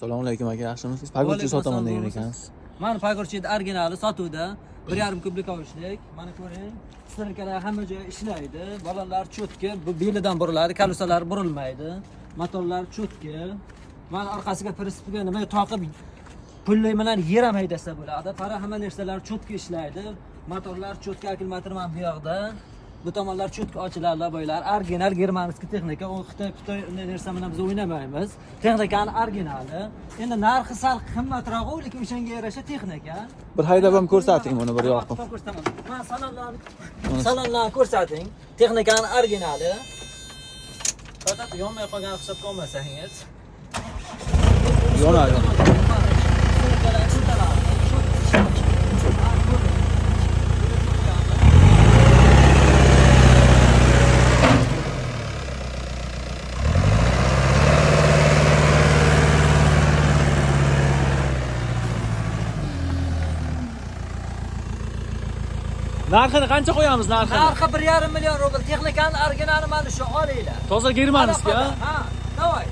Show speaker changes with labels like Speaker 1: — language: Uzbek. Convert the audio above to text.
Speaker 1: Assalomu alaykum aka, yaxshimisiz? Pagorchi sotaman degan ekansiz.
Speaker 2: Mana pagorchi originali sotuvda 1,5 kublik ovushlik. Mana ko'ring. Stirkalar hamma joyi ishlaydi. Balolar cho'tki, bu belidan buriladi, kalusalar burilmaydi. Motorlar cho'tki. Mana orqasiga prinsipga nima toqib pullay bilan yer ham haydasa bo'ladi. Para hamma narsalar cho'tki ishlaydi. Motorlar cho'tki, akkumulyator mana bu yoqda. Bu tomonlar cho'tki ochiladi, bo'ylar. Original germanskiy texnika. U Xitoy narsa bilan biz o'ynamaymiz. Texnikani originali. Endi narxi sal qimmatroq, lekin o'shanga yarasha texnika.
Speaker 1: Bir haydab ham ko'rsating buni bir yoqqa.
Speaker 2: Ko'rsataman. Mana salonlarni ko'rsating. Texnikani originali. Faqat yonmay qolgan hisobga olmasangiz.
Speaker 1: Yonadi. Narxini qancha qo'yamiz narxini?
Speaker 2: Narxi 1,5 million rubl. Texnikani originali mana shu olinglar.
Speaker 1: Toza germanskiy, ha?
Speaker 2: Ha, davay.